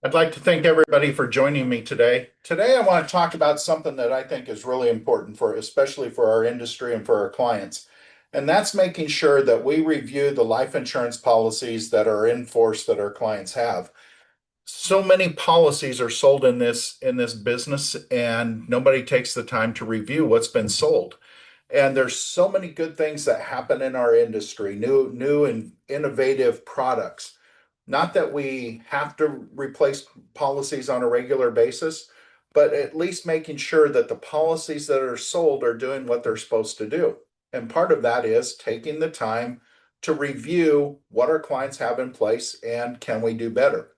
I'd like to thank everybody for joining me today. Today, I want to talk about something that I think is really important especially for our industry and for our clients. And that's making sure that we review the life insurance policies that are in force that our clients have. So many policies are sold in this business, and nobody takes the time to review what's been sold. And there's so many good things that happen in our industry, new and innovative products. Not that we have to replace policies on a regular basis, but at least making sure that the policies that are sold are doing what they're supposed to do. And part of that is taking the time to review what our clients have in place and can we do better.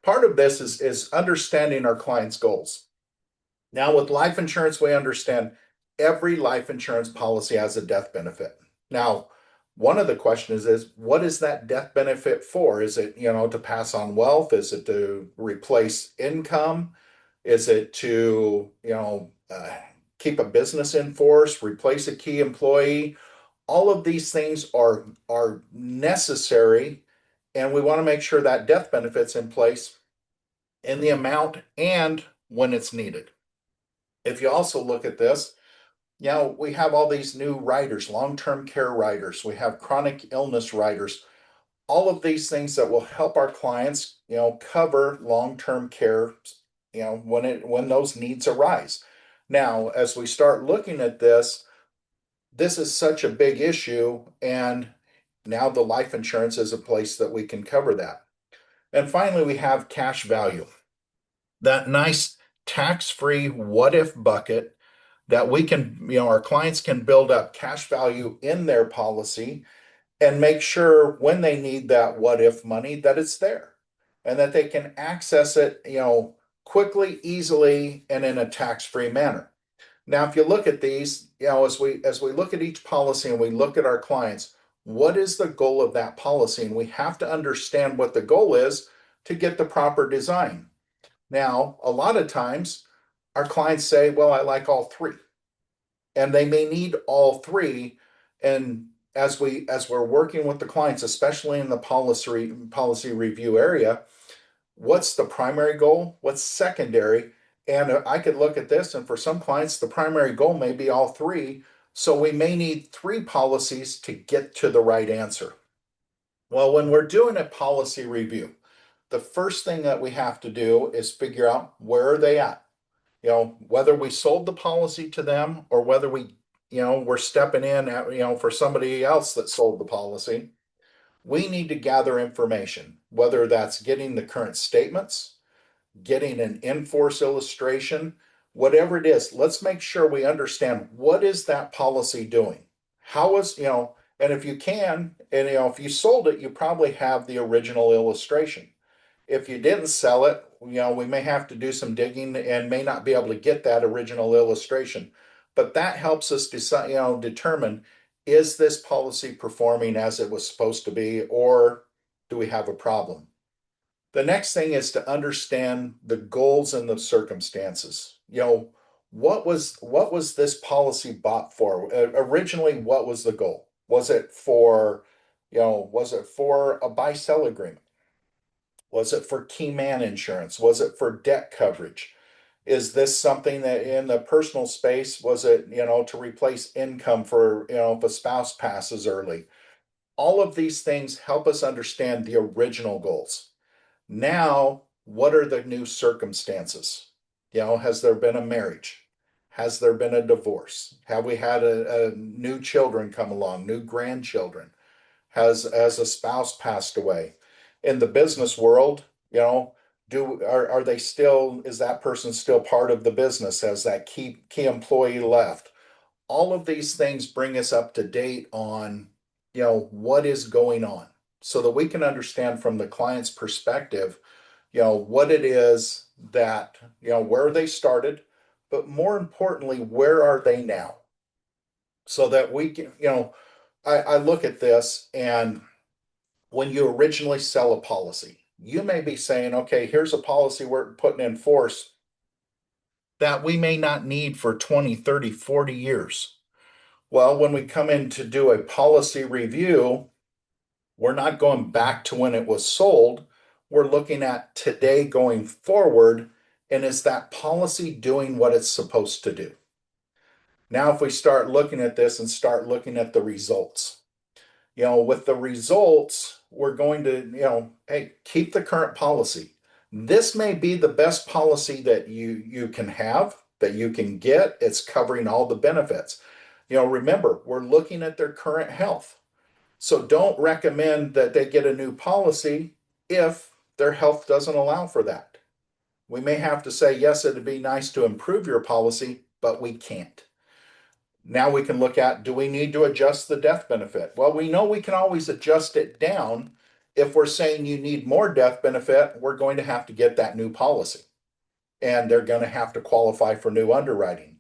Part of this is understanding our clients' goals. Now, with life insurance, we understand every life insurance policy has a death benefit. Now, one of the questions is what is that death benefit for? Is it, to pass on wealth? Is it to replace income? Is it to, keep a business in force, replace a key employee? All of these things are necessary, and we want to make sure that death benefit's in place in the amount and when it's needed. If you also look at this, we have all these new riders, long-term care riders, we have chronic illness riders, all of these things that will help our clients, cover long-term care, when those needs arise. Now, as we start looking at this is such a big issue, and now the life insurance is a place that we can cover that. And finally, we have cash value, that nice tax-free what if bucket that we can, our clients can build up cash value in their policy and make sure when they need that what if money that it's there and that they can access it, quickly, easily, and in a tax-free manner. Now, if you look at these, as we look at each policy and we look at our clients, what is the goal of that policy? And we have to understand what the goal is to get the proper design. Now, a lot of times our clients say, well, I like all three, and they may need all three. And as we're working with the clients, especially in the policy review area, what's the primary goal? What's secondary? And I could look at this, and for some clients, the primary goal may be all three. So we may need three policies to get to the right answer. Well, when we're doing a policy review, the first thing that we have to do is figure out where are they at. Whether we sold the policy to them or whether we're stepping in at, for somebody else that sold the policy, we need to gather information, whether that's getting the current statements, getting an in-force illustration, whatever it is. Let's make sure we understand what is that policy doing? How is, and if you can, and if you sold it, you probably have the original illustration. If you didn't sell it, we may have to do some digging and may not be able to get that original illustration. But that helps us decide, determine, is this policy performing as it was supposed to be, or do we have a problem? The next thing is to understand the goals and the circumstances. What was this policy bought for? Originally, what was the goal? Was it for a buy-sell agreement? Was it for key man insurance? Was it for debt coverage? Is this something that in the personal space, was it, to replace income for, if a spouse passes early? All of these things help us understand the original goals. Now, what are the new circumstances? Has there been a marriage? Has there been a divorce? Have we had a new children come along, new grandchildren? Has a spouse passed away? In the business world, are they still, is that person still part of the business? Has that key employee left? All of these things bring us up to date on, what is going on so that we can understand from the client's perspective, what it is that, where they started, but more importantly, where are they now? So that we can, I look at this, and when you originally sell a policy, you may be saying, okay, here's a policy we're putting in force that we may not need for 20, 30, 40 years. Well, when we come in to do a policy review, we're not going back to when it was sold. we're looking at today going forward, and is that policy doing what it's supposed to do? Now, if we start looking at this and start looking at the results, with the results, we're going to, hey, keep the current policy. This may be the best policy that you can have, that you can get. It's covering all the benefits. Remember, we're looking at their current health. So don't recommend that they get a new policy if their health doesn't allow for that. We may have to say, yes, it'd be nice to improve your policy, but we can't. Now we can look at, do we need to adjust the death benefit? Well, we know we can always adjust it down. If we're saying you need more death benefit, we're going to have to get that new policy. And they're going to have to qualify for new underwriting.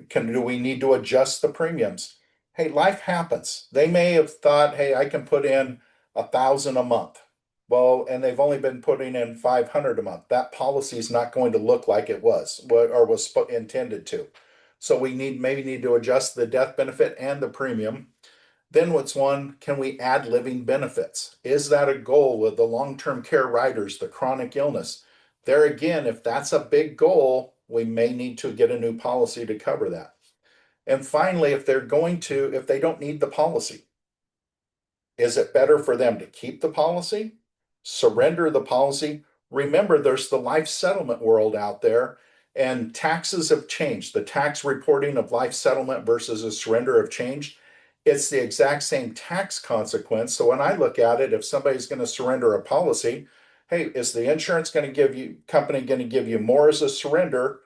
Do we need to adjust the premiums? Hey, life happens. They may have thought, hey, I can put in 1,000 a month. Well, and they've only been putting in 500 a month. That policy is not going to look like it was or was intended to. So we maybe need to adjust the death benefit and the premium. Then can we add living benefits? Is that a goal with the long-term care riders, the chronic illness? There again, if that's a big goal, we may need to get a new policy to cover that. And finally, if they don't need the policy, is it better for them to keep the policy, surrender the policy? Remember, there's the life settlement world out there, and taxes have changed. The tax reporting of life settlement versus a surrender have changed. It's the exact same tax consequence. So when I look at it, if somebody's going to surrender a policy, hey, is the insurance company going to give you more as a surrender,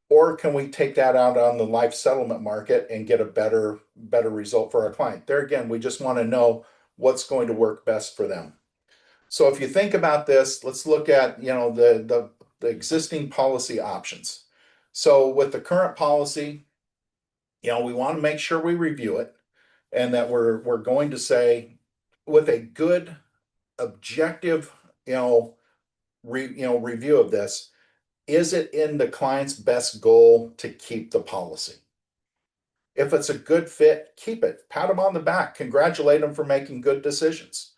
or can we take that out on the life settlement market and get a better result for our client? There again, we just want to know what's going to work best for them. So if you think about this, let's look at the existing policy options. So with the current policy, we want to make sure we review it, and that we're going to say, with a good objective review of this, is it in the client's best goal to keep the policy? If it's a good fit, keep it. Pat them on the back, congratulate them for making good decisions.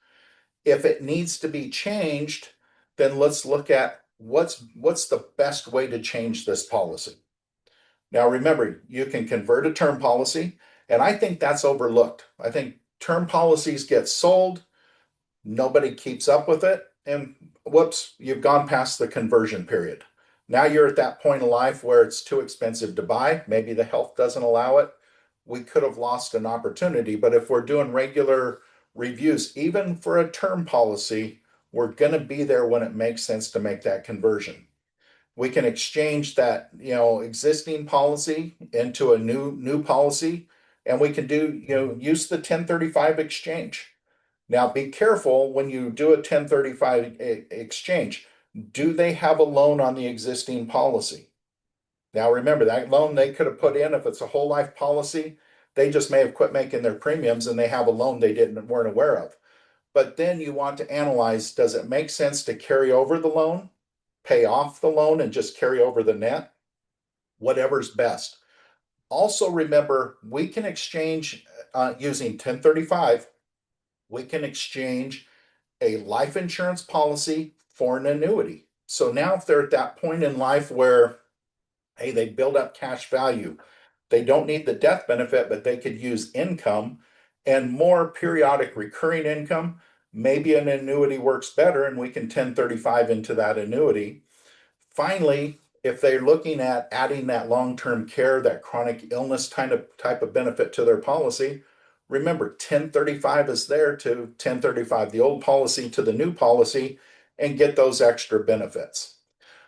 If it needs to be changed, then let's look at what's the best way to change this policy. Now remember, you can convert a term policy, and I think that's overlooked. I think term policies get sold, nobody keeps up with it, and whoops, you've gone past the conversion period. Now you're at that point in life where it's too expensive to buy. Maybe the health doesn't allow it. We could have lost an opportunity. But if we're doing regular reviews, even for a term policy, we're going to be there when it makes sense to make that conversion. We can exchange that existing policy into a new policy, and we can use the 1035 exchange. Now be careful when you do a 1035 exchange. Do they have a loan on the existing policy? Now remember, that loan they could have put in, if it's a whole life policy, they just may have quit making their premiums and they have a loan they weren't aware of. But then you want to analyze, does it make sense to carry over the loan, pay off the loan, and just carry over the net? Whatever's best. Also remember, we can exchange using 1035, we can exchange a life insurance policy for an annuity. So now if they're at that point in life where, hey, they build up cash value, they don't need the death benefit, but they could use income and more periodic recurring income, maybe an annuity works better and we can 1035 into that annuity. Finally, if they're looking at adding that long-term care, that chronic illness type of benefit to their policy, remember 1035 is there to 1035 the old policy to the new policy and get those extra benefits.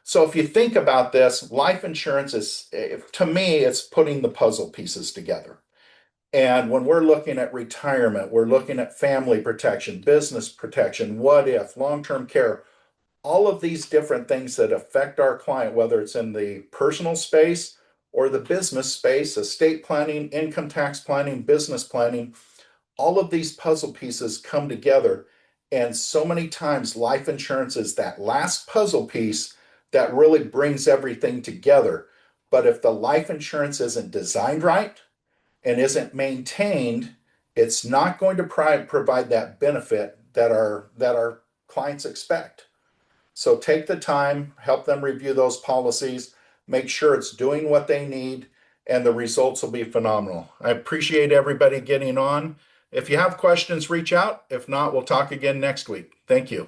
So if you think about this, life insurance is, to me, it's putting the puzzle pieces together. And when we're looking at retirement, we're looking at family protection, business protection, what if, long-term care, all of these different things that affect our client, whether it's in the personal space or the business space, estate planning, income tax planning, business planning, all of these puzzle pieces come together. And so many times life insurance is that last puzzle piece that really brings everything together. But if the life insurance isn't designed right and isn't maintained, it's not going to provide that benefit that our clients expect. So take the time, help them review those policies, make sure it's doing what they need, and the results will be phenomenal. I appreciate everybody getting on. If you have questions, reach out. If not, we'll talk again next week. Thank you.